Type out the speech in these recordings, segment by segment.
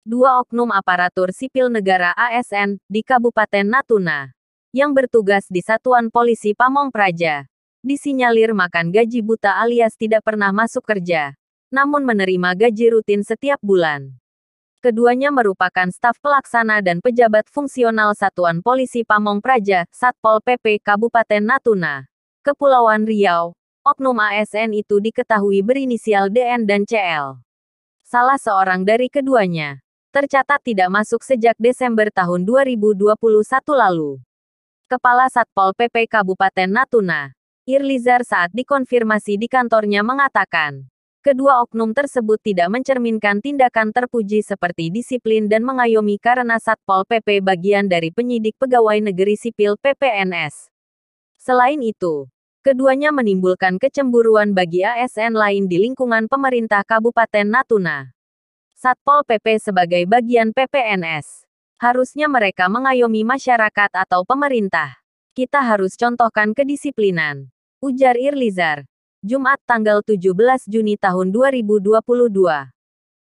Dua oknum aparatur sipil negara ASN di Kabupaten Natuna yang bertugas di Satuan Polisi Pamong Praja disinyalir makan gaji buta alias tidak pernah masuk kerja, namun menerima gaji rutin setiap bulan. Keduanya merupakan staf pelaksana dan pejabat fungsional Satuan Polisi Pamong Praja, Satpol PP Kabupaten Natuna, Kepulauan Riau. Oknum ASN itu diketahui berinisial DN dan CL. Salah seorang dari keduanya tercatat tidak masuk sejak Desember tahun 2021 lalu. Kepala Satpol PP Kabupaten Natuna, Irlizar, saat dikonfirmasi di kantornya mengatakan, kedua oknum tersebut tidak mencerminkan tindakan terpuji seperti disiplin dan mengayomi karena Satpol PP bagian dari penyidik pegawai negeri sipil PPNS. Selain itu, keduanya menimbulkan kecemburuan bagi ASN lain di lingkungan pemerintah Kabupaten Natuna. Satpol PP sebagai bagian PPNS, harusnya mereka mengayomi masyarakat atau pemerintah. Kita harus contohkan kedisiplinan, ujar Irlizar. Jumat tanggal 17 Juni tahun 2022.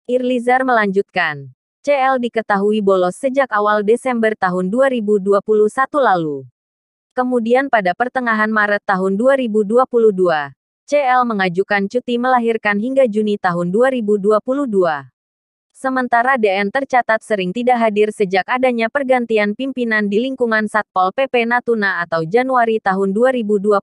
Irlizar melanjutkan, CL diketahui bolos sejak awal Desember tahun 2021 lalu. Kemudian pada pertengahan Maret tahun 2022, CL mengajukan cuti melahirkan hingga Juni tahun 2022. Sementara DN tercatat sering tidak hadir sejak adanya pergantian pimpinan di lingkungan Satpol PP Natuna atau Januari tahun 2022.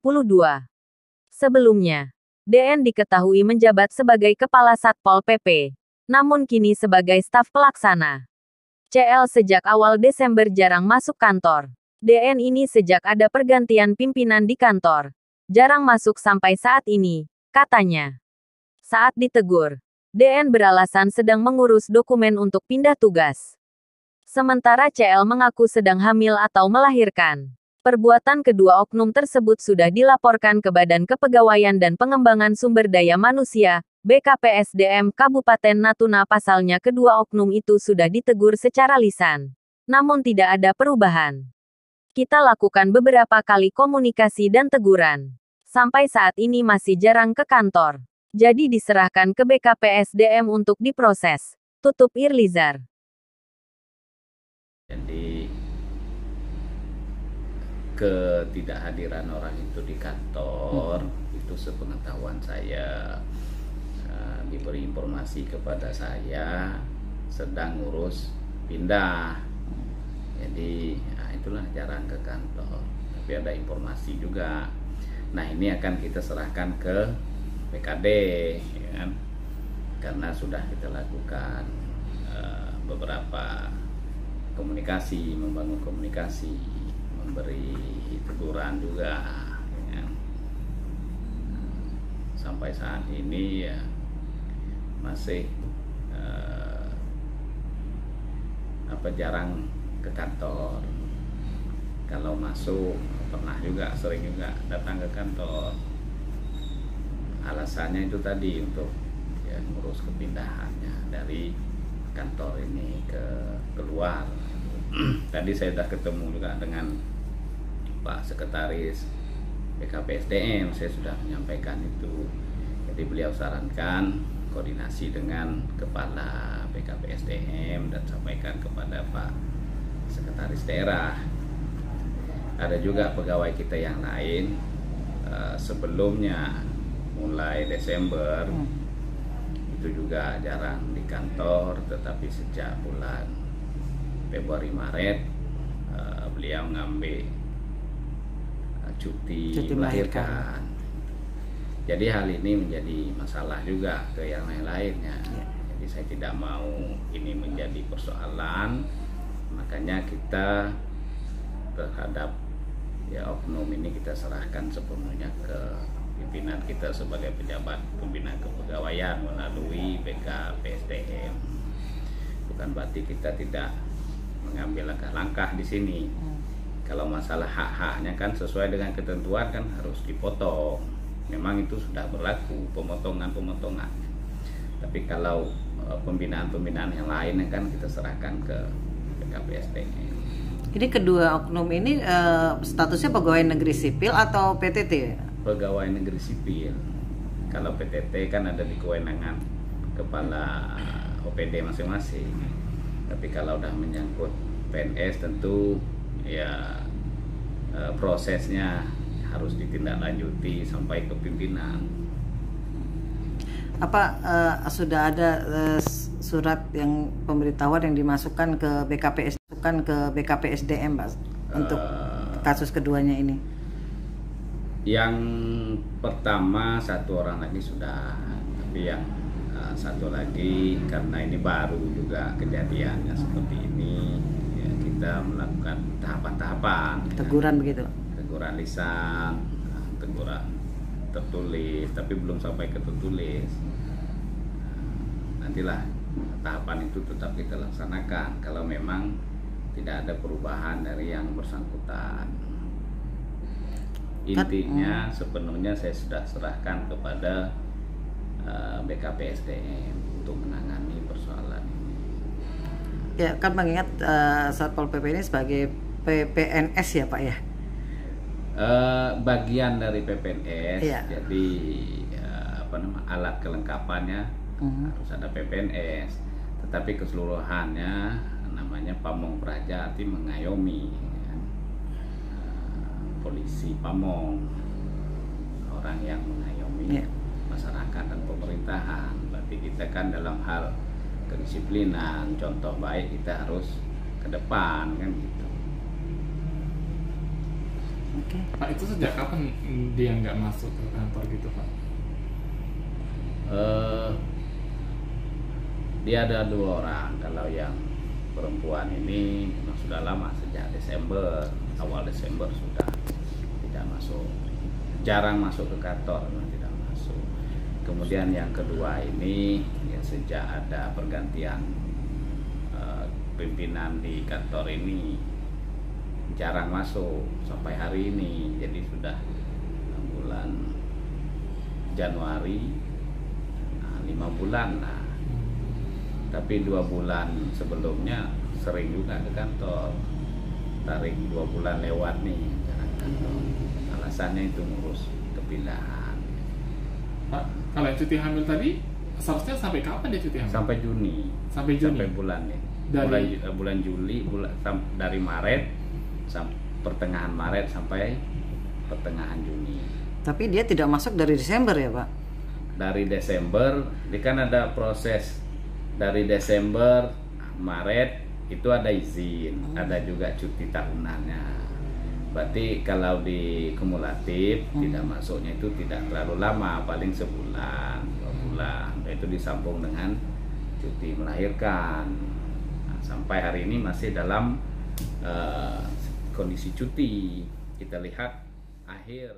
Sebelumnya, DN diketahui menjabat sebagai Kepala Satpol PP, namun kini sebagai staf pelaksana. CL sejak awal Desember jarang masuk kantor. DN ini sejak ada pergantian pimpinan di kantor, jarang masuk sampai saat ini, katanya. Saat ditegur, DN beralasan sedang mengurus dokumen untuk pindah tugas. Sementara CL mengaku sedang hamil atau melahirkan. Perbuatan kedua oknum tersebut sudah dilaporkan ke Badan Kepegawaian dan Pengembangan Sumber Daya Manusia, BKPSDM Kabupaten Natuna. Pasalnya kedua oknum itu sudah ditegur secara lisan, namun tidak ada perubahan. Kita lakukan beberapa kali komunikasi dan teguran. Sampai saat ini masih jarang ke kantor. Jadi diserahkan ke BKPSDM untuk diproses, tutup Irlizar. Jadi ketidakhadiran orang itu di kantor, itu sepengetahuan saya, diberi informasi kepada saya sedang ngurus pindah. Jadi itulah jarang ke kantor, tapi ada informasi juga. Nah, ini akan kita serahkan ke BKD, ya kan? Karena sudah kita lakukan beberapa komunikasi, membangun komunikasi, memberi teguran juga, ya kan? Sampai saat ini ya masih jarang ke kantor. Kalau masuk pernah juga, sering juga datang ke kantor. Alasannya itu tadi untuk ya, ngurus kepindahannya dari kantor ini ke keluar. Tadi saya sudah ketemu juga dengan Pak Sekretaris BKPSDM, saya sudah menyampaikan itu. Jadi beliau sarankan koordinasi dengan Kepala BKPSDM dan sampaikan kepada Pak Sekretaris Daerah. Ada juga pegawai kita yang lain sebelumnya mulai Desember itu juga jarang di kantor, tetapi sejak bulan Februari Maret beliau ngambil cuti melahirkan. Jadi hal ini menjadi masalah juga ke yang lain-lainnya. Jadi saya tidak mau ini menjadi persoalan, makanya kita terhadap ya oknum ini kita serahkan sepenuhnya ke pimpinan kita sebagai pejabat pembinaan kepegawaian melalui BKPSDM. Bukan berarti kita tidak mengambil langkah-langkah di sini. Kalau masalah hak-haknya kan sesuai dengan ketentuan kan harus dipotong. Memang itu sudah berlaku pemotongan. Tapi kalau pembinaan-pembinaan yang lain kan kita serahkan ke BKPSDM. Ini kedua oknum ini statusnya pegawai negeri sipil atau PTT? Pegawai negeri sipil. Kalau PTT kan ada di kewenangan kepala OPD masing-masing. Tapi kalau udah menyangkut PNS tentu ya prosesnya harus ditindaklanjuti sampai ke pimpinan. Apa sudah ada surat yang pemberitahuan yang dimasukkan ke BKPSDM, Pak, untuk kasus keduanya ini? Yang pertama satu orang lagi sudah, tapi yang satu lagi karena ini baru juga kejadiannya seperti ini, ya kita melakukan tahapan-tahapan. Teguran begitu? Teguran lisan, teguran tertulis, tapi belum sampai ke tertulis. Nantilah tahapan itu tetap kita laksanakan kalau memang tidak ada perubahan dari yang bersangkutan. Intinya sepenuhnya saya sudah serahkan kepada BKPSDM untuk menangani persoalan ini. Ya kan mengingat Satpol PP ini sebagai PPNS ya Pak ya? Bagian dari PPNS, ya. Jadi alat kelengkapannya harus ada PPNS, tetapi keseluruhannya namanya Pamong Praja, arti mengayomi ya. Polisi Pamong, orang yang mengayomi masyarakat dan pemerintahan. Berarti kita kan dalam hal kedisiplinan, contoh baik kita harus ke depan kan gitu. Pak, itu sejak kapan dia nggak masuk ke kantor gitu Pak? Dia ada 2 orang. Kalau yang perempuan ini memang sudah lama, sejak Desember, awal Desember sudah tidak masuk, jarang masuk ke kantor, memang tidak masuk. Kemudian yang kedua ini ya sejak ada pergantian pimpinan di kantor ini jarang masuk sampai hari ini, jadi sudah bulan Januari 5 bulan lah. Tapi 2 bulan sebelumnya sering juga ke kantor, tarik 2 bulan lewat nih jalan kantor. Alasannya itu ngurus kepindahan. Pak, kalau yang cuti hamil tadi seharusnya sampai kapan dia cuti hamil? Sampai Juni. Sampai Juni. Sampai bulan nih. Dari bulan Juli, dari Maret sampai pertengahan Maret sampai pertengahan Juni. Tapi dia tidak masuk dari Desember ya Pak? Dari Desember, ini kan ada proses dari Desember, Maret itu ada izin, ada juga cuti tahunannya. Berarti kalau di kumulatif tidak masuknya itu tidak terlalu lama, paling sebulan, 2 bulan. Itu disambung dengan cuti melahirkan. Nah, sampai hari ini masih dalam kondisi cuti. Kita lihat akhir